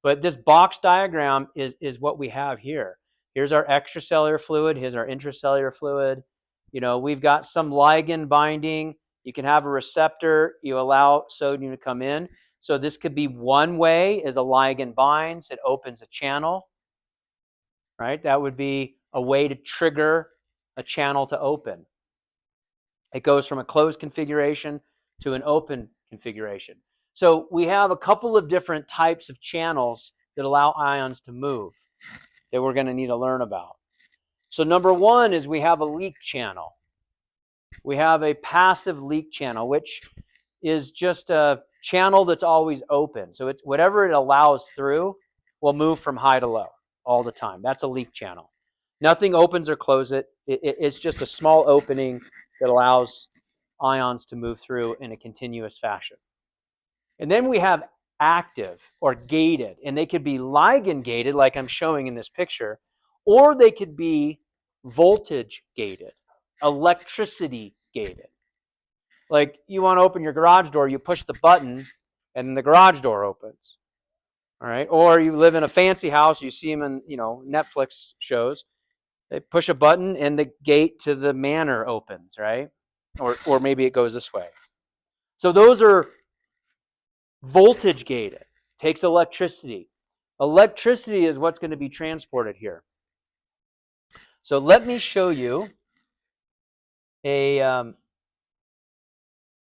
But this box diagram is what we have here. Here's our extracellular fluid, here's our intracellular fluid. We've got some ligand binding. You can have a receptor, you allow sodium to come in. So this could be one way as a ligand binds, it opens a channel, right? That would be a way to trigger a channel to open. It goes from a closed configuration to an open configuration. So we have a couple of different types of channels that allow ions to move that we're going to need to learn about. So number one is we have a leak channel. We have a passive leak channel, which is just a channel that's always open. So it's whatever it allows through will move from high to low all the time. That's a leak channel. Nothing opens or closes it. It's just a small opening that allows ions to move through in a continuous fashion. And then we have active or gated, and they could be ligand gated like I'm showing in this picture, or they could be voltage gated, electricity gated. Like you want to open your garage door, you push the button and the garage door opens. All right. Or you live in a fancy house, you see them in, Netflix shows. They push a button and the gate to the manor opens, right? Or maybe it goes this way. So those are voltage gated. Takes electricity. Electricity is what's going to be transported here. So let me show you a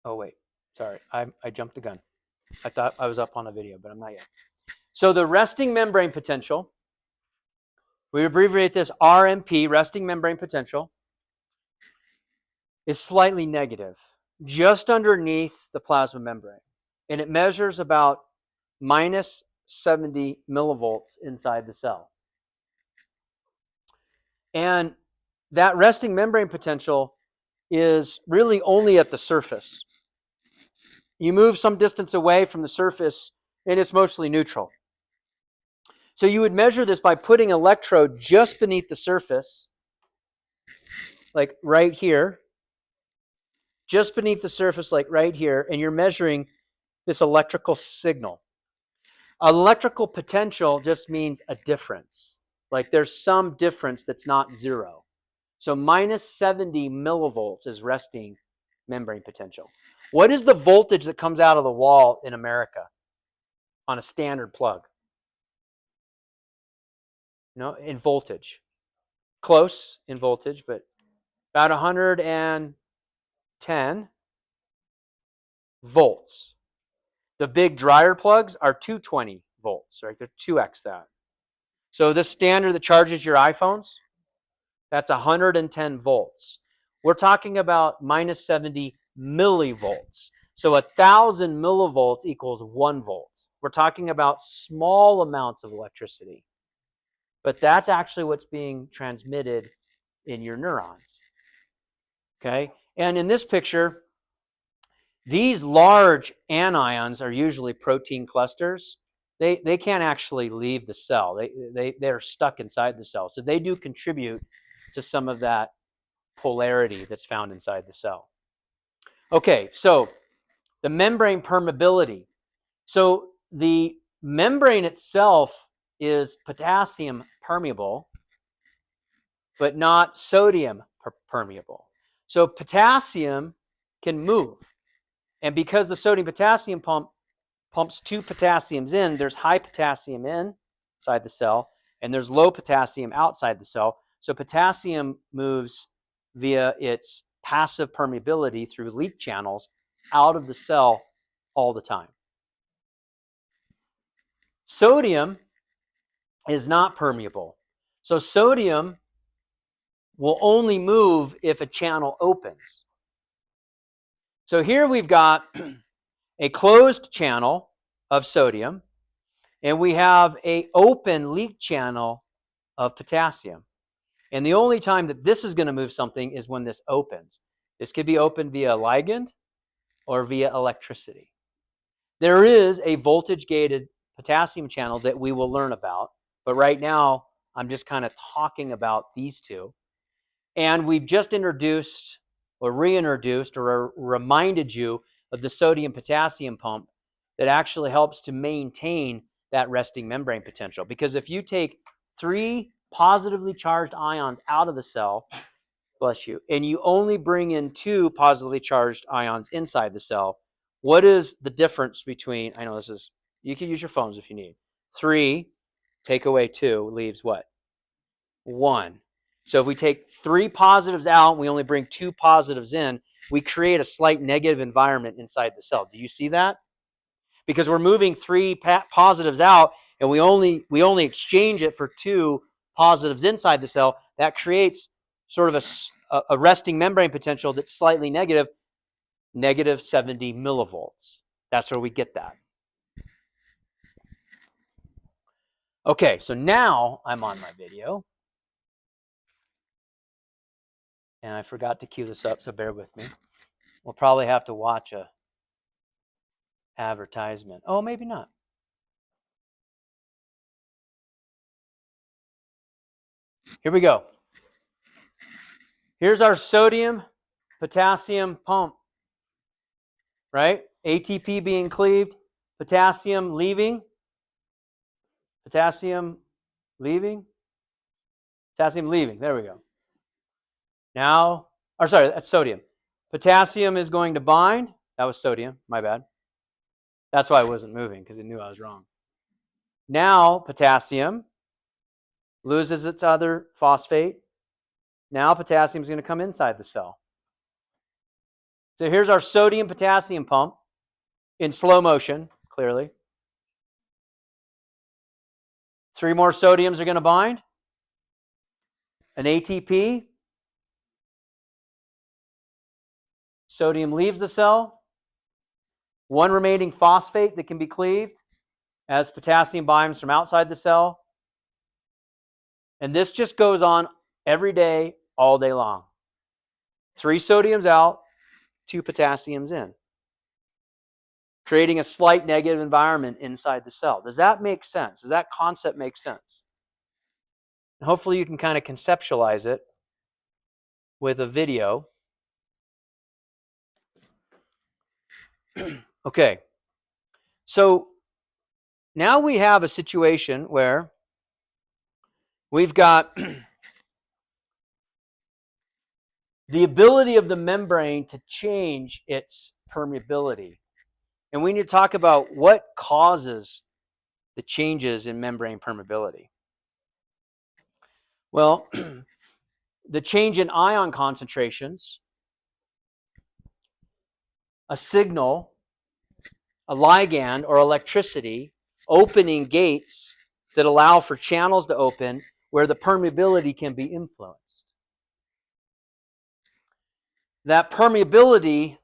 oh wait, sorry, I jumped the gun. I thought I was up on a video, but I'm not yet. So the resting membrane potential, we abbreviate this RMP, resting membrane potential, is slightly negative, just underneath the plasma membrane. And it measures about minus 70 millivolts inside the cell. And that resting membrane potential is really only at the surface. You move some distance away from the surface, and it's mostly neutral. So you would measure this by putting an electrode just beneath the surface, like right here, just beneath the surface, like right here, and you're measuring this electrical signal. Electrical potential just means a difference. Like there's some difference that's not zero. So minus 70 millivolts is resting membrane potential. What is the voltage that comes out of the wall in America on a standard plug? In voltage. Close in voltage, but about 110 volts. The big dryer plugs are 220 volts, right? They're 2x that. So this standard that charges your iPhones, that's 110 volts. We're talking about minus 70 millivolts. So 1,000 millivolts equals 1 volt. We're talking about small amounts of electricity. But that's actually what's being transmitted in your neurons. Okay? And in this picture, These large anions are usually protein clusters. They can't actually leave the cell. They're stuck inside the cell. So they do contribute to some of that polarity that's found inside the cell. Okay, so the membrane permeability. So the membrane itself is potassium permeable, but not sodium permeable. So potassium can move. And because the sodium potassium pumps two potassiums in, there's high potassium inside the cell, and there's low potassium outside the cell. So potassium moves via its passive permeability through leak channels out of the cell all the time. Sodium is not permeable. So sodium will only move if a channel opens. So here we've got a closed channel of sodium, and we have an open leak channel of potassium. And the only time that this is going to move something is when this opens. This could be opened via ligand or via electricity. There is a voltage-gated potassium channel that we will learn about, but right now I'm just kind of talking about these two. And we've just introduced or reintroduced or reminded you of the sodium-potassium pump that actually helps to maintain that resting membrane potential. Because if you take 3 positively charged ions out of the cell, bless you, and you only bring in 2 positively charged ions inside the cell, what is the difference between, I know this is, you can use your phones if you need. 3, take away 2, leaves what? 1. So if we take 3 positives out and we only bring 2 positives in, we create a slight negative environment inside the cell. Do you see that? Because we're moving 3 positives out and we only exchange it for 2 positives inside the cell. That creates sort of a resting membrane potential that's slightly negative, negative 70 millivolts. That's where we get that. Okay, so now I'm on my video. And I forgot to cue this up, so bear with me. We'll probably have to watch a advertisement. Oh, maybe not. Here we go. Here's our sodium potassium pump, right? ATP being cleaved, potassium leaving, potassium leaving, potassium leaving. There we go. Now, or sorry, that's sodium. Potassium is going to bind. That was sodium, my bad. That's why I wasn't moving, because it knew I was wrong. Now, potassium loses its other phosphate. Now potassium is going to come inside the cell. So here's our sodium potassium pump in slow motion, clearly. 3 more sodiums are going to bind. An ATP. Sodium leaves the cell. 1 remaining phosphate that can be cleaved as potassium binds from outside the cell. And this just goes on every day, all day long. 3 sodiums out, 2 potassiums in, creating a slight negative environment inside the cell. Does that make sense? Does that concept make sense? And hopefully you can kind of conceptualize it with a video. Okay, so now we have a situation where we've got the ability of the membrane to change its permeability. And we need to talk about what causes the changes in membrane permeability. Well, the change in ion concentrations, a signal, a ligand, or electricity opening gates that allow for channels to open where the permeability can be influenced. That permeability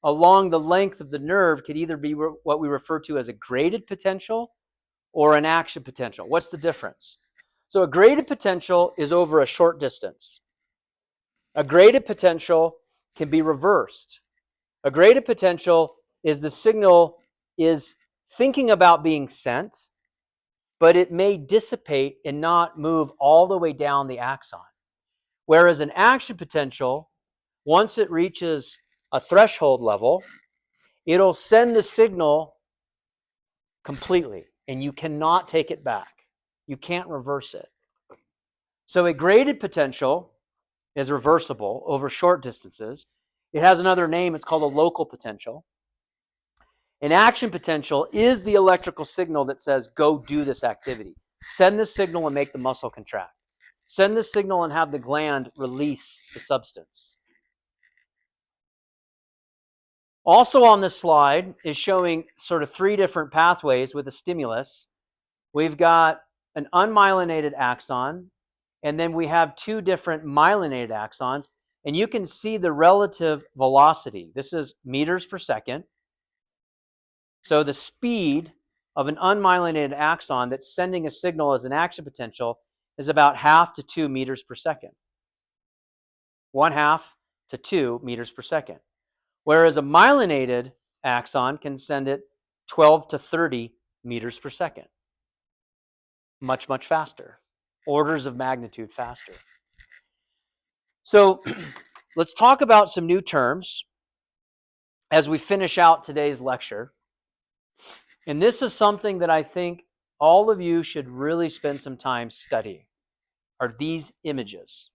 along the length of the nerve could either be what we refer to as a graded potential or an action potential. What's the difference? So a graded potential is over a short distance. A graded potential can be reversed. A graded potential is the signal is thinking about being sent, but it may dissipate and not move all the way down the axon. Whereas an action potential, once it reaches a threshold level, it'll send the signal completely, and you cannot take it back. You can't reverse it. So a graded potential is reversible over short distances. It has another name. It's called a local potential. An action potential is the electrical signal that says, go do this activity. Send this signal and make the muscle contract. Send this signal and have the gland release the substance. Also on this slide is showing sort of three different pathways with a stimulus. We've got an unmyelinated axon, and then we have two different myelinated axons, and you can see the relative velocity. This is meters per second. So the speed of an unmyelinated axon that's sending a signal as an action potential is about 0.5 to 2 meters per second. 1/2 to 2 meters per second. Whereas a myelinated axon can send it 12 to 30 meters per second. Much, much faster. Orders of magnitude faster. So let's talk about some new terms as we finish out today's lecture. And this is something that I think all of you should really spend some time studying, are these images.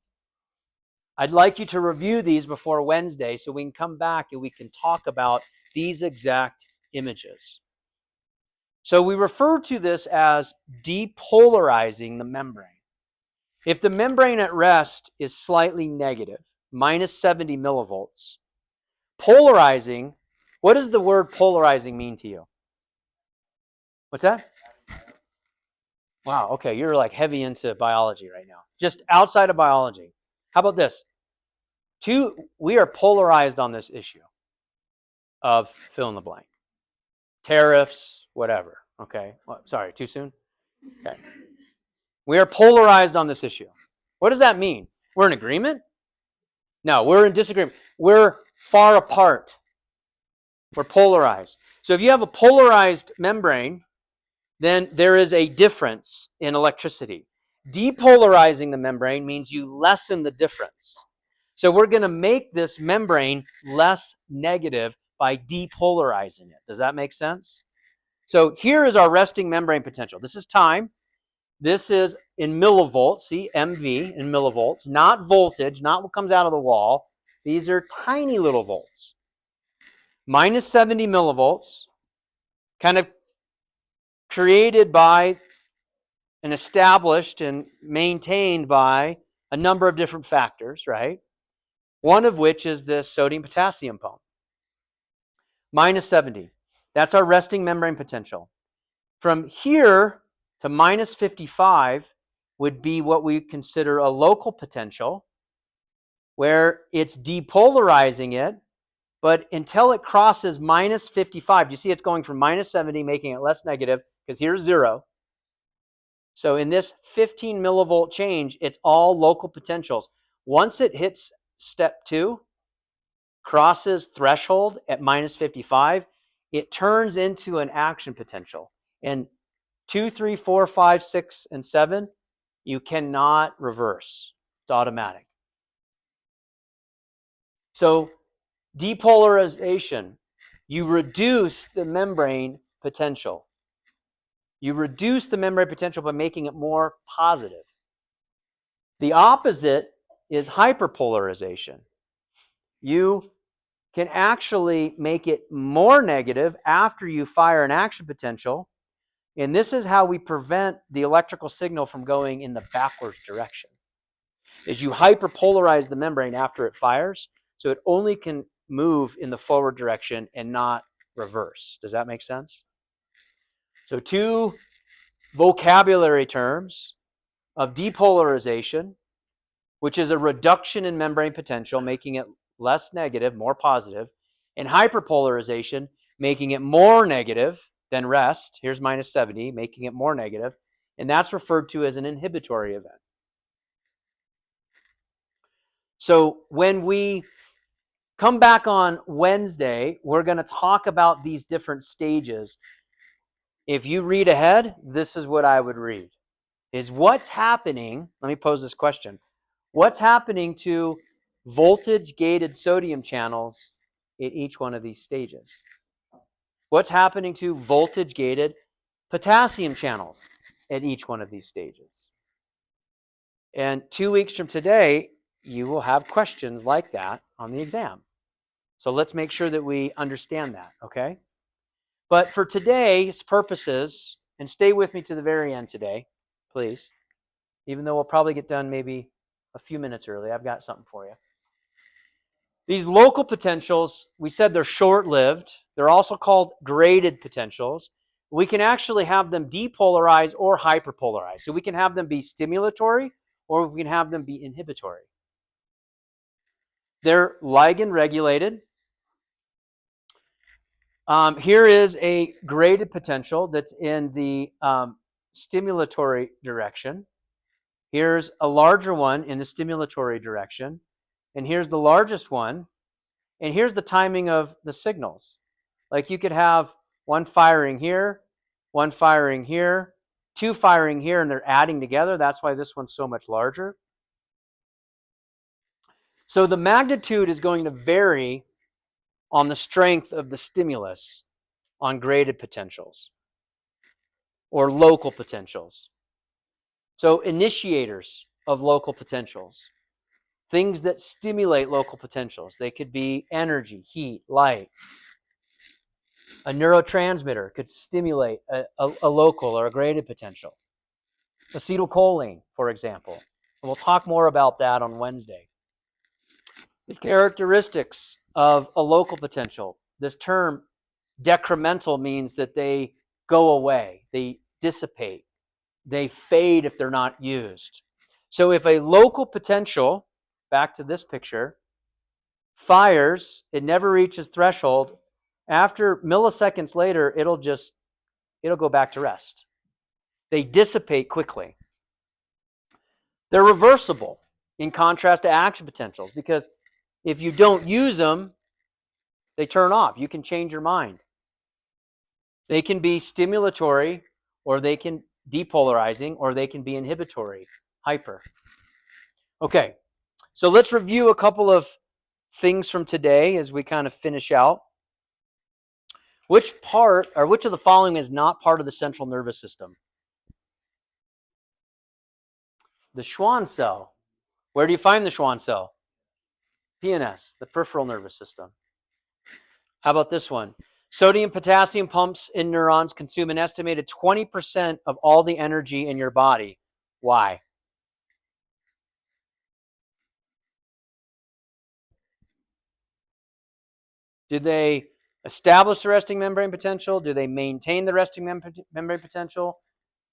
I'd like you to review these before Wednesday so we can come back and we can talk about these exact images. So we refer to this as depolarizing the membrane. If the membrane at rest is slightly negative, minus 70 millivolts, polarizing, what does the word polarizing mean to you? What's that? Wow, okay, you're like heavy into biology right now. Just outside of biology. How about this? We are polarized on this issue of fill in the blank. Tariffs, whatever. Okay, sorry, too soon? Okay. We are polarized on this issue. What does that mean? We're in agreement? No, we're in disagreement. We're far apart. We're polarized. So if you have a polarized membrane, then there is a difference in electricity. Depolarizing the membrane means you lessen the difference. So we're going to make this membrane less negative by depolarizing it. Does that make sense? So here is our resting membrane potential. This is time. This is in millivolts. See, MV in millivolts, not voltage, not what comes out of the wall. These are tiny little volts. Minus 70 millivolts, kind of created by and established and maintained by a number of different factors, right? One of which is this sodium-potassium pump. Minus 70. That's our resting membrane potential. From here to minus 55 would be what we consider a local potential, where it's depolarizing it, but until it crosses minus 55, do you see it's going from minus 70, making it less negative, because here's 0. So in this 15 millivolt change, it's all local potentials. Once it hits step 2, crosses threshold at minus 55, it turns into an action potential. And 2, 3, 4, 5, 6, and 7, you cannot reverse. It's automatic. So depolarization, you reduce the membrane potential. You reduce the membrane potential by making it more positive. The opposite is hyperpolarization. You can actually make it more negative after you fire an action potential. And this is how we prevent the electrical signal from going in the backwards direction. Is you hyperpolarize the membrane after it fires, so it only can move in the forward direction and not reverse. Does that make sense? So 2 vocabulary terms of depolarization, which is a reduction in membrane potential, making it less negative, more positive, and hyperpolarization, making it more negative than rest. Here's minus 70, making it more negative, and that's referred to as an inhibitory event. So when we Come back on Wednesday. We're going to talk about these different stages. If you read ahead, this is what I would read. Is what's happening, let me pose this question. What's happening to voltage-gated sodium channels at each one of these stages? What's happening to voltage-gated potassium channels at each one of these stages? And 2 weeks from today, you will have questions like that on the exam. So let's make sure that we understand that, okay? But for today's purposes, and stay with me to the very end today, please, even though we'll probably get done maybe a few minutes early, I've got something for you. These local potentials, we said they're short-lived. They're also called graded potentials. We can actually have them depolarize or hyperpolarize. So we can have them be stimulatory or we can have them be inhibitory. They're ligand regulated. Here is a graded potential that's in the stimulatory direction. Here's a larger one in the stimulatory direction. And here's the largest one. And here's the timing of the signals. Like you could have one firing here, one firing here, two firing here, and they're adding together. That's why this one's so much larger. So the magnitude is going to vary on the strength of the stimulus on graded potentials or local potentials. So initiators of local potentials, things that stimulate local potentials. They could be energy, heat, light. A neurotransmitter could stimulate a local or a graded potential. Acetylcholine, for example. And we'll talk more about that on Wednesday. The characteristics of a local potential. This term decremental means that they go away, they dissipate, they fade if they're not used. So if a local potential, back to this picture, fires, it never reaches threshold. After milliseconds later, it'll go back to rest. They dissipate quickly. They're reversible in contrast to action potentials because if you don't use them, they turn off. You can change your mind. They can be stimulatory or they can depolarizing or they can be inhibitory, hyper. Okay, so let's review a couple of things from today as we kind of finish out. Which of the following is not part of the central nervous system? The Schwann cell. Where do you find the Schwann cell? PNS, the peripheral nervous system. How about this one? Sodium potassium pumps in neurons consume an estimated 20% of all the energy in your body. Why? Do they establish the resting membrane potential? Do they maintain the resting membrane potential?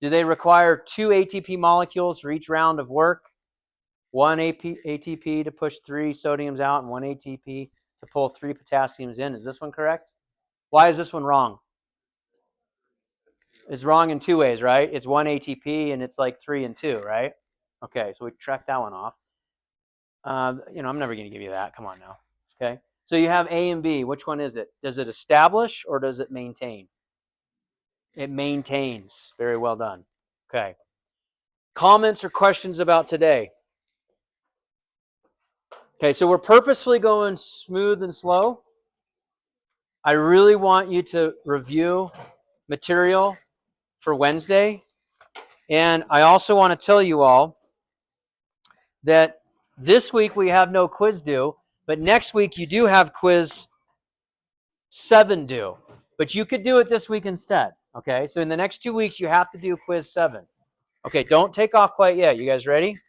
Do they require 2 ATP molecules for each round of work? 1 ATP to push 3 sodiums out and 1 ATP to pull 3 potassiums in. Is this one correct? Why is this one wrong? It's wrong in 2 ways, right? It's 1 ATP and it's like 3 and 2, right? Okay, so we track that one off. I'm never going to give you that. Come on now. Okay, so you have A and B. Which one is it? Does it establish or does it maintain? It maintains. Very well done. Okay. Comments or questions about today? Okay, so we're purposefully going smooth and slow. I really want you to review material for Wednesday. And I also want to tell you all that this week we have no quiz due, but next week you do have quiz 7 due. But you could do it this week instead, okay? So in the next 2 weeks, you have to do quiz 7. Okay, don't take off quite yet. You guys ready?